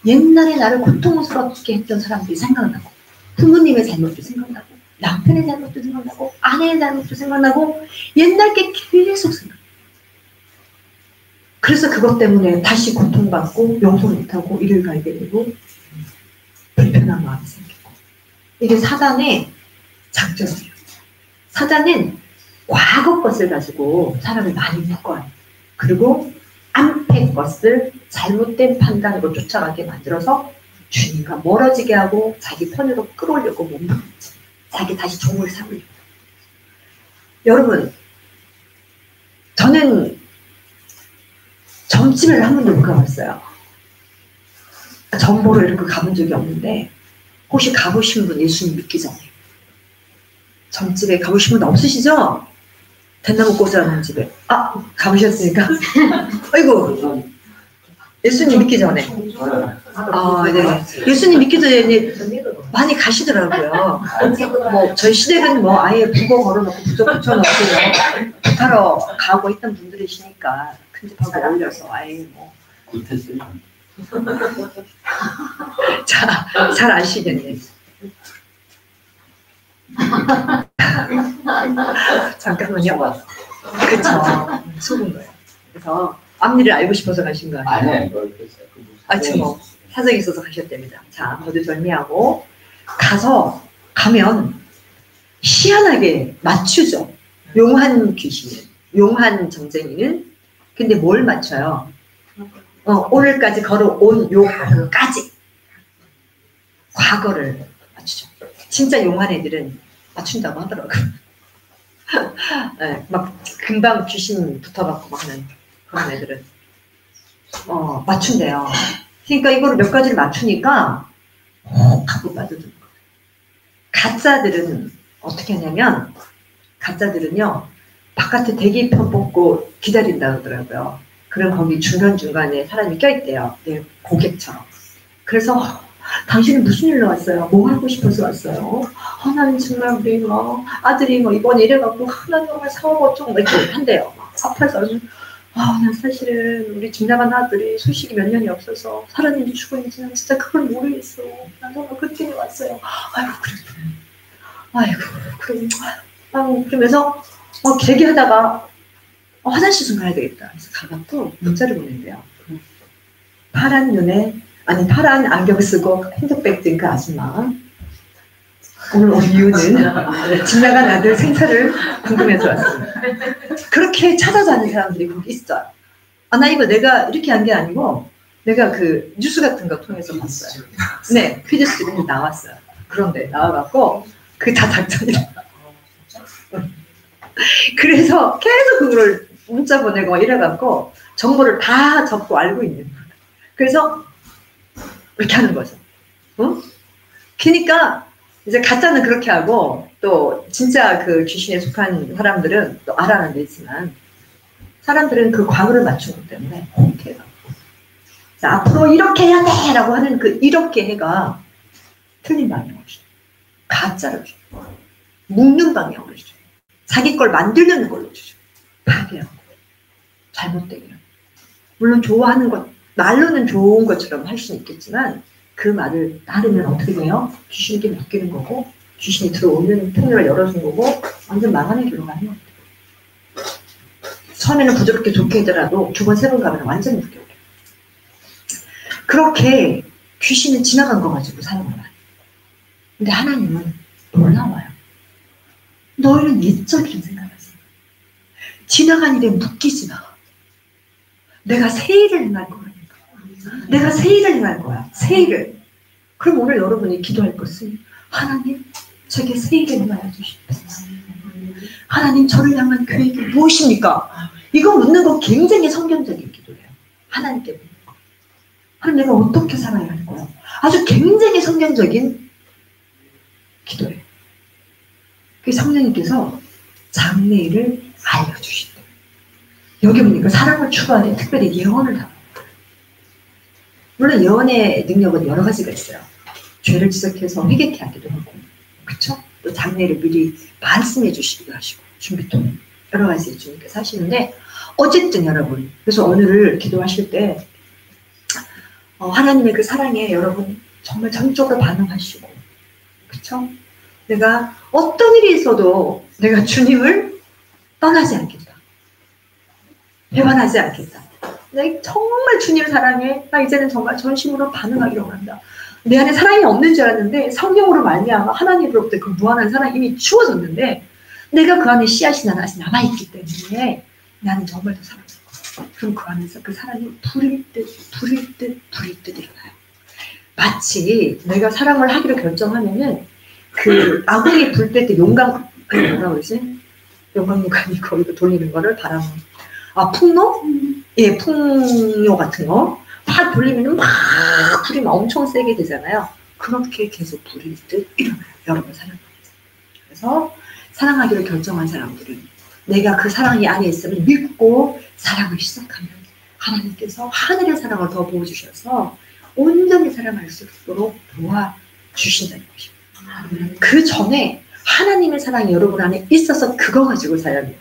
옛날에 나를 고통스럽게 했던 사람들이 생각나고 부모님의 잘못도 생각나고 남편의 잘못도 생각나고 아내의 잘못도 생각나고 옛날 게 계속 생각나요. 그래서 그것 때문에 다시 고통받고 용서 못하고 일을 가게 되고 불편한 마음이 생기고 이게 사단의 작전이에요. 사단은 과거 것을 가지고 사람을 많이 묶어요. 그리고 안패 것을 잘못된 판단으로 쫓아가게 만들어서 주님과 멀어지게 하고 자기 편으로 끌어올려고 몸부림치 자기 다시 종을 삼으려고. 여러분, 저는 점집을 한 번도 못 가봤어요. 점보러 이렇게 가본 적이 없는데 혹시 가보신 분 예수님 믿기 전에 점집에 가보신 분 없으시죠? 대나무 꽃이라는 집에. 아, 가보셨으니까? 아이고, 예수님 믿기 전에. 아, 네. 예수님 믿기 전에 많이 가시더라고요. 뭐, 저희 시댁은 뭐 아예 북어 걸어놓고 부적 붙여놓고 부타러 가고 있던 분들이시니까 큰 집하고 어울려서 아예 뭐. 자, 잘 아시겠네. 잠깐만요. 그쵸. 속은 거예요. 그래서 앞니를 알고 싶어서 가신 거 아니에요? 아니, 뭐 사정이 있어서 가셨답니다. 자, 모두 절미하고 가면 희한하게 맞추죠. 용한 귀신은, 용한 점쟁이는. 근데 뭘 맞춰요? 오늘까지 걸어온 요까지 과거를 맞추죠. 진짜 용한 애들은 맞춘다고 하더라고요. 네, 막 금방 귀신 붙어갖고 막 하는 그런 애들은 맞춘대요. 그러니까 이거를 몇 가지를 맞추니까 하고 빠져드는 거예요. 가짜들은 어떻게 하냐면 가짜들은요 바깥에 대기표 뽑고 기다린다 그러더라고요. 그럼 거기 중간중간에 사람이 껴있대요. 내 고객처럼. 그래서 당신은 무슨 일로 왔어요? 뭐 하고 싶어서 왔어요? 나는 정말 우리 뭐 아들이 뭐 이번에 이래갖고 나 정말 사업 좀 이렇게 한대요. 앞에서 난 사실은 우리 집 나간 아들이 소식이 몇 년이 없어서 살았는지 죽었는지 난 진짜 그걸 모르겠어. 난 정말 그 팀에 왔어요. 그러면서 얘기하다가 화장실 좀 가야 되겠다. 그래서 가갖고 문자를 보낸대요. 파란 눈에 파란 안경 쓰고 핸드백 든 그 아줌마. 오늘 온 이유는 집 나간 아들 생사를 궁금해서 왔습니다. 그렇게 찾아다니는 사람들이 거기 있어요. 나 이거 내가 이렇게 한 게 아니고 내가 그 뉴스 같은 거 통해서 봤어요. 네, 퀴즈스트림이 나왔어요. 그런데 나와갖고 그게 다 작전이라. 그래서 계속 그거를 문자 보내고 이래갖고 정보를 다 적고 알고 있는 거예요. 그래서 이렇게 하는 거죠. 그러니까 이제 가짜는 그렇게 하고 또 진짜 그 귀신에 속한 사람들은 또 알아는 되지만 사람들은 그 과거를 맞춘 것 때문에 이렇게 해요. 자, 앞으로 이렇게 해야 돼! 라고 하는 그 이렇게 해가 틀린 방향으로 주죠. 가짜로 주죠. 묶는 방향으로 주죠. 자기 걸 만들려는 걸로 주죠. 파괴하고 잘못되게. 물론 좋아하는 것, 말로는 좋은 것처럼 할 수는 있겠지만 그 말을 따르면 어떻게 돼요? 귀신에게 맡기는 거고 귀신이 들어오면 통로를 열어준 거고 완전 망하는 길로 가는 거예요. 처음에는 부드럽게 좋게 하더라도 두 번, 세 번 가면 완전 무겨워요. 그렇게 귀신은 지나간 거 가지고 사용을 해요. 근데 하나님은 놀라워요. 너희는 옛적이란 생각을 하세요. 지나간 일에 묶이지 마. 내가 새 일을 행할 거라니까. 내가 새 일을 행할 거야. 새 일을. 그럼 오늘 여러분이 기도할 것은 하나님, 제게 새 일을 행하여 주십시오. 하나님, 저를 향한 계획이 무엇입니까? 이거 묻는 거 굉장히 성경적인 기도예요. 하나님께 묻는 거. 하나님, 내가 어떻게 살아야 할 거야? 아주 굉장히 성경적인 기도예요. 그 성령님께서 장래일을 알려주신다. 여기 보니까 사랑을 추구하는 특별히 예언을 합니다. 물론 예언의 능력은 여러 가지가 있어요. 죄를 지적해서 회개케 하기도 하고, 그렇죠? 또 장래를 미리 말씀해 주시기도 하시고, 준비도 여러 가지 주님께서 하시는데, 어쨌든 여러분, 그래서 오늘을 기도하실 때 하나님의 그 사랑에 여러분 정말 전적으로 반응하시고, 그렇죠? 내가 어떤 일이 있어도 내가 주님을 떠나지 않겠다. 배반하지 않겠다. 내가 정말 주님 사랑해. 나 이제는 정말 전심으로 반응하기로 한다. 내 안에 사랑이 없는 줄 알았는데 성령으로 말미암아 하나님으로부터 그 무한한 사랑이 이미 주어졌는데 내가 그 안에 씨앗이 아직 남아있기 때문에 나는 정말 더 사랑할 거야. 그럼 그 안에서 그 사랑이 불일 듯 일어나요. 마치 내가 사랑을 하기로 결정하면은 그 아궁이 불 때 용광, 뭐라고 그러지? 용광로가 아니고 이거 돌리는 거를 바람, 풍로? 예, 풍요 같은 거. 막 돌리면 막 불이 막 엄청 세게 되잖아요. 그렇게 계속 불일 듯 일어나요. 여러분 사랑하면서. 그래서 사랑하기로 결정한 사람들은 내가 그 사랑이 안에 있으면 믿고 사랑을 시작하면 하나님께서 하늘의 사랑을 더 부어주셔서 온전히 사랑할 수 있도록 도와주신다는 것입니다. 그 전에 하나님의 사랑이 여러분 안에 있어서 그거 가지고 살아야 돼요.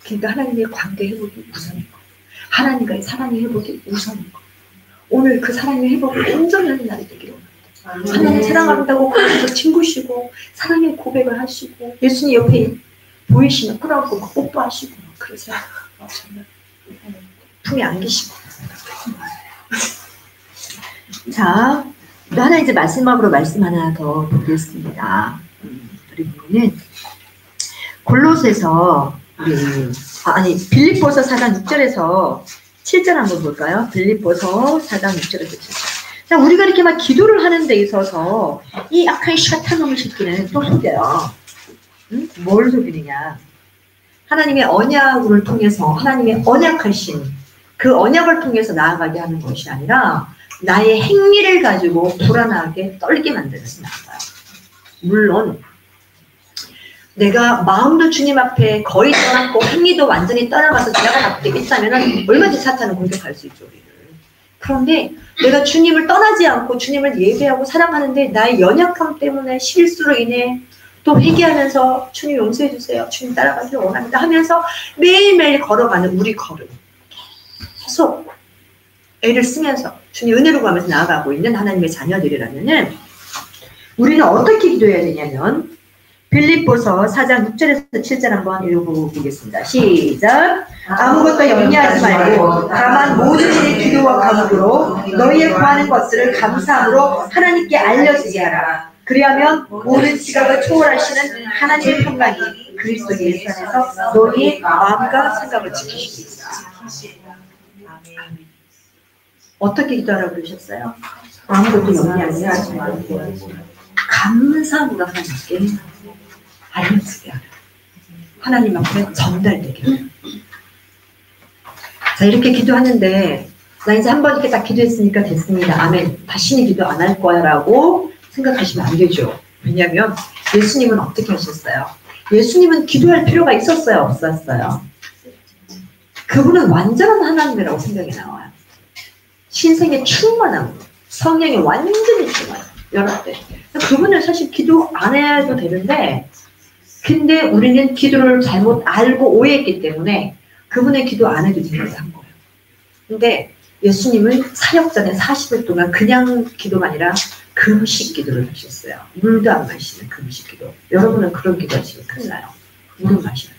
그러니까 하나님의 관계 회복이 우선인 거예요. 하나님과의 사랑의 회복이 우선인 거예요. 오늘 그 사랑의 회복을 온전히 하는 날이 되기를 원합니다. 하나님 사랑한다고 그래서 친구시고 사랑의 고백을 하시고 예수님 옆에 보이시면 끌어안고 뽀뽀하시고 그러세요. 정말 품에 안기시고. 자, 또 하나 이제 마지막으로 말씀 하나 더 보겠습니다. 우리 보면은 골로새서 빌립보서 4장 6절에서 7절 한번 볼까요? 빌립보서 4장 6절에서 7절. 자, 우리가 이렇게 막 기도를 하는 데 있어서 이 악한 샤탄놈의 새끼는 또 속여요. 응? 뭘 속이느냐? 하나님의 언약을 통해서 하나님의 언약하신 그 언약을 통해서 나아가게 하는 것이 아니라 나의 행위를 가지고 불안하게 떨게 만들어서 나아가요. 물론 내가 마음도 주님 앞에 거의 떠났고 행위도 완전히 떠나가서 내가 나쁘게 했다면 얼마든지 사탄은 공격할 수 있죠. 우리를. 그런데 내가 주님을 떠나지 않고 주님을 예배하고 사랑하는데 나의 연약함 때문에 실수로 인해 또 회개하면서 주님 용서해 주세요. 주님 따라가기를 원합니다 하면서 매일매일 걸어가는 우리 걸음. 계속 애를 쓰면서 주님 은혜로 가면서 나아가고 있는 하나님의 자녀들이라면은 우리는 어떻게 기도해야 되냐면 빌립보서 4장 6절에서 7절 한번 읽어보겠습니다. 시작. 아무것도 염려하지 말고 다만 모든 일의 기도와 간구로 너희의 구하는 것들을 감사함으로 하나님께 알려지게 하라. 그리하면 모든 지각을 초월하시는 하나님의 평강이 그리스도 예수 안에서 너희의 마음과 생각을 지키시겠다. 어떻게 기도하라고 그러셨어요? 아무것도 염려하지 말고 감사함으로 하나님께 알려지게 하라. 하나님 앞에 전달되게 하라. 자, 이렇게 기도하는데 나 이제 한번 이렇게 딱 기도했으니까 됐습니다. 아멘. 다시는 기도 안 할 거야 라고 생각하시면 안 되죠. 왜냐하면 예수님은 어떻게 하셨어요? 예수님은 기도할 필요가 있었어요? 없었어요? 그분은 완전한 하나님이라고 생각이 나와요. 신생에 충만한 성령이 완전히 충만해요. 여러 때. 그분은 사실 기도 안 해도 되는데 근데 우리는 기도를 잘못 알고 오해했기 때문에 그분의 기도 안 해도 되는데 한 거예요. 근데 예수님은 사역 전에 40일 동안 그냥 기도가 아니라 금식 기도를 하셨어요. 물도 안 마시는 금식 기도. 여러분은 그런 기도 하시면 큰일 나요. 물을 마셔요.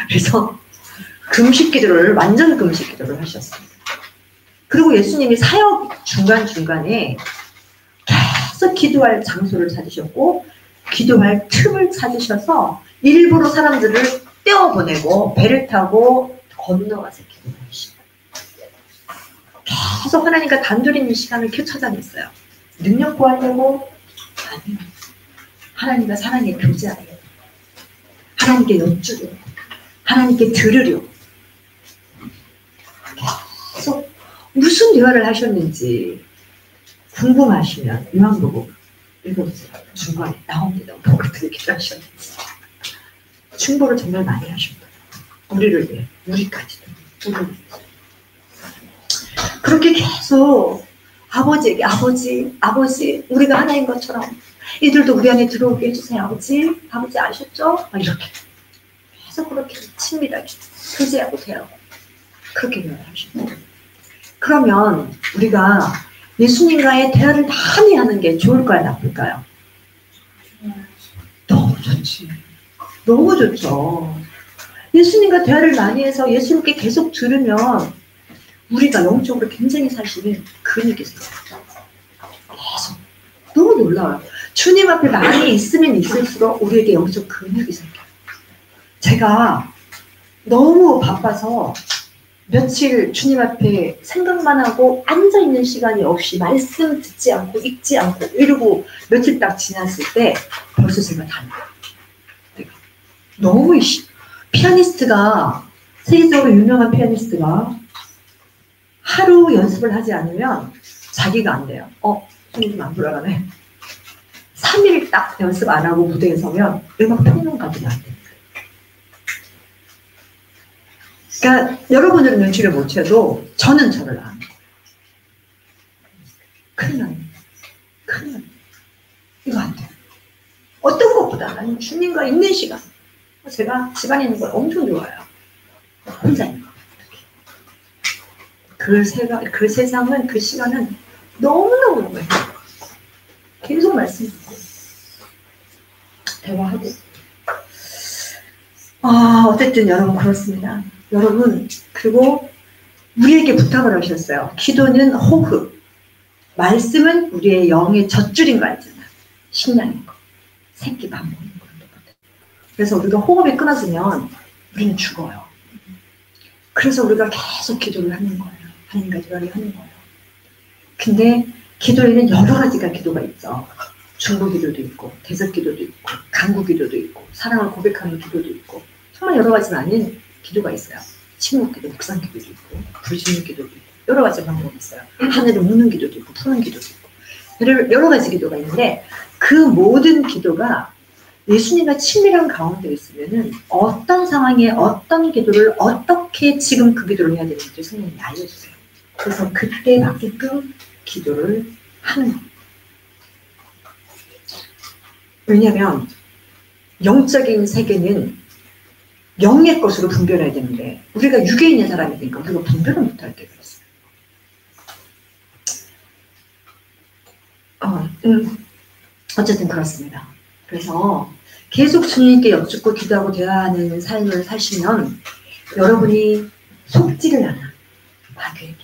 그래서 금식 기도를 완전 금식 기도를 하셨습니다. 그리고 예수님이 사역 중간중간에 계속 기도할 장소를 찾으셨고 기도할 틈을 찾으셔서 일부러 사람들을 떼어보내고 배를 타고 건너가서 기도하시고 계속 하나님과 단둘이 있는 시간을 이렇게 찾아냈어요. 능력 구하려고? 아니요. 하나님과 사랑의 교제하려고. 하나님께 여쭈려고. 하나님께 들으려고. 계속 무슨 대화를 하셨는지 궁금하시면 요한복음 읽어보세요. 중간에 나옵니다. 어떻게 기도하셨는지. 충고를 정말 많이 하셨다. 우리를 위해, 우리까지도. 우리를 위해. 그렇게 계속 아버지에게 아버지 우리가 하나인 것처럼 이들도 우리 안에 들어오게 해주세요. 아버지 아셨죠? 막 이렇게 계속 그렇게 친밀하게 교제하고 대하고 그렇게 대화하십니다. 그러면 우리가 예수님과의 대화를 많이 하는 게 좋을까요? 나쁠까요? 너무 좋지. 너무 좋죠. 예수님과 대화를 많이 해서 예수님께 계속 들으면 우리가 영적으로 굉장히 사실은 근육이 생겨요. 계속. 너무 놀라워요. 주님 앞에 많이 있으면 있을수록 우리에게 영적 근육이 생겨요. 제가 너무 바빠서 며칠 주님 앞에 생각만 하고 앉아있는 시간이 없이 말씀 듣지 않고 읽지 않고 이러고 며칠 딱 지났을 때 벌써 제가 달라요. 너무 피아니스트가 세계적으로 유명한 피아니스트가 하루 연습을 하지 않으면 자기가 안 돼요. 손이 좀 안 돌아가네. 3일 딱 연습 안 하고 무대에 서면 음악 평론가들이 안 됩니다. 그러니까 여러분들은 눈치를 못 채도 저는 저를 압니다. 큰일 납니다. 큰일 납니다. 이거 안 돼요. 어떤 것보다 나는 주님과 있는 시간. 제가 집안에 있는 걸 엄청 좋아해요. 혼자 있는 거. 그 세상은, 그 시간은 너무너무 좋아요. 계속 말씀드리고, 대화하고. 어쨌든 여러분 그렇습니다. 여러분, 그리고 우리에게 부탁을 하셨어요. 기도는 호흡. 말씀은 우리의 영의 젖줄인 거 알잖아. 식량인 거. 새끼 밥 먹는 거랑 똑같아요. 그래서 우리가 호흡이 끊어지면 우리는 죽어요. 그래서 우리가 계속 기도를 하는 거예요. 하나님과 대화를 하는 거예요. 근데 기도에는 여러 가지가 기도가 있죠. 중보 기도도 있고, 대적 기도도 있고, 간구 기도도 있고, 사랑을 고백하는 기도도 있고, 정말 여러 가지 많은 기도가 있어요. 침묵 기도, 묵상 기도도 있고, 불신의 기도도 있고, 여러 가지 방법이 있어요. 하늘을 묻는 기도도 있고, 푸는 기도도 있고, 여러 가지 기도가 있는데, 그 모든 기도가 예수님과 친밀한 가운데 있으면은 어떤 상황에 어떤 기도를 어떻게 지금 그 기도를 해야 되는지 성령님이 알려주세요. 그래서 그때 맞게끔 기도를 하는 거예요. 왜냐하면 영적인 세계는 영의 것으로 분별해야 되는데 우리가 육에 있는 사람이니까 우리가 분별을 못할 때가 있어요. 어쨌든 그렇습니다. 그래서 계속 주님께 여쭙고 기도하고 대화하는 삶을 사시면 여러분이 속지를 않아. 마귀에게.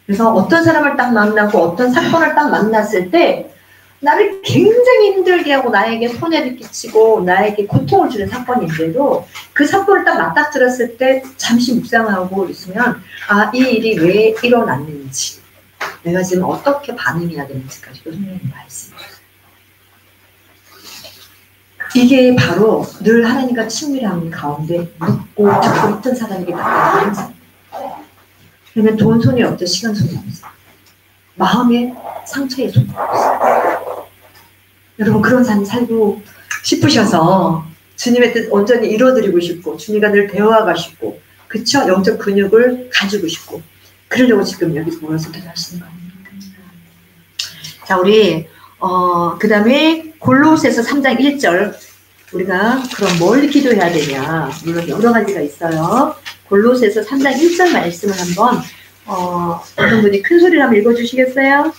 그래서 어떤 사람을 딱 만나고 어떤 사건을 딱 만났을 때 나를 굉장히 힘들게 하고 나에게 손해를 끼치고 나에게 고통을 주는 사건인데도 그 사건을 딱 맞닥뜨렸을 때 잠시 묵상하고 있으면 이 일이 왜 일어났는지 내가 지금 어떻게 반응해야 되는지까지도 선생님이 말씀해주세요. 이게 바로 늘 하나님과 친밀한 가운데 묻고 듣고 있던 사람에게 나타나는 삶. 그러면 돈 손이 없죠. 시간 손이 없어요. 마음의 상처의 손이 없어요. 여러분 그런 삶 살고 싶으셔서 주님의 뜻 온전히 이뤄드리고 싶고 주님과 늘 대화하고 싶고 그쵸? 영적 근육을 가지고 싶고 그러려고 지금 여기서 모여서 기도하시는 거 아닙니까? 자 우리 그 다음에 골로새서 3장 1절 우리가 그럼 뭘 기도해야 되냐 물론 여러 가지가 있어요. 골로새서 3장 1절 말씀을 한번 어떤 분이 큰 소리로 한번 읽어주시겠어요?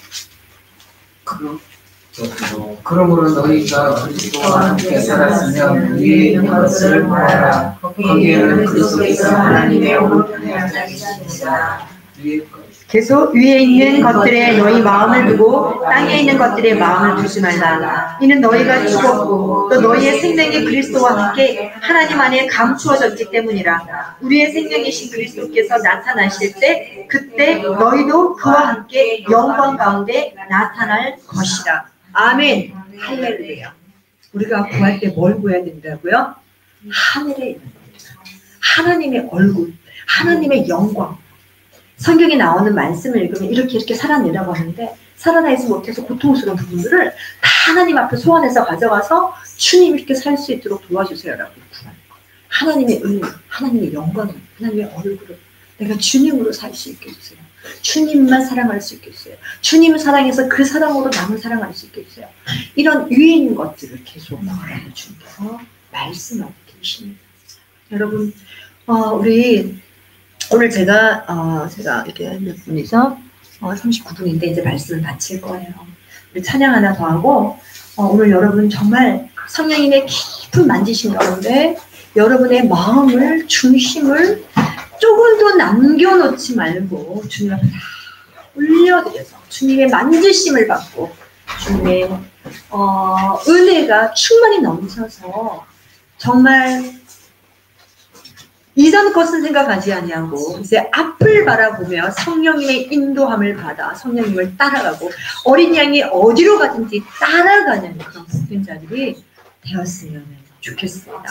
그러므로 너희가 그리스도와 함께 살았으면 위에 있는 것을 바라라. 거기에는 그리스도께서 하나님의 오른편에 앉아 계십니다. 계속 위에 있는 것들에 너희 마음을 두고 땅에 있는 것들에 마음을 두지 말라. 이는 너희가 죽었고 또 너희의 생명이 그리스도와 함께 하나님 안에 감추어졌기 때문이라. 우리의 생명이신 그리스도께서 나타나실 때 그때 너희도 그와 함께 영광 가운데 나타날 것이라. 아멘. 할렐루야. 우리가 구할 때 뭘 구해야 된다고요? 하늘에 있는 겁니다. 하나님의 얼굴, 하나님의 영광. 성경에 나오는 말씀을 읽으면 이렇게 살아내라고 하는데 살아내지 못해서 고통스러운 부분들을 다 하나님 앞에 소환해서 가져가서 주님 이렇게 살 수 있도록 도와주세요라고 구하는 거. 하나님의 은, 하나님의 영광을, 하나님의 얼굴을 내가 주님으로 살 수 있게 해주세요. 주님만 사랑할 수 있게 해주세요. 주님을 사랑해서 그 사랑으로 남을 사랑할 수 있게 해주세요. 이런 위에 있는 것들을 계속 주님께서 말씀하고 계십니다. 여러분, 우리 오늘 제가 이렇게 몇 분이죠? 39분인데 이제 말씀을 마칠 거예요. 우리 찬양 하나 더 하고 오늘 여러분 정말 성령님의 깊은 만지신 가운데 여러분의 마음을, 중심을 조금도 남겨놓지 말고 주님 앞에 다 올려드려서 주님의 만지심을 받고 주님의 은혜가 충만히 넘쳐서 정말 이전 것은 생각하지 아니하고 이제 앞을 바라보며 성령님의 인도함을 받아 성령님을 따라가고 어린 양이 어디로 가든지 따라가는 그런 복된 자들이 되었으면 좋겠습니다.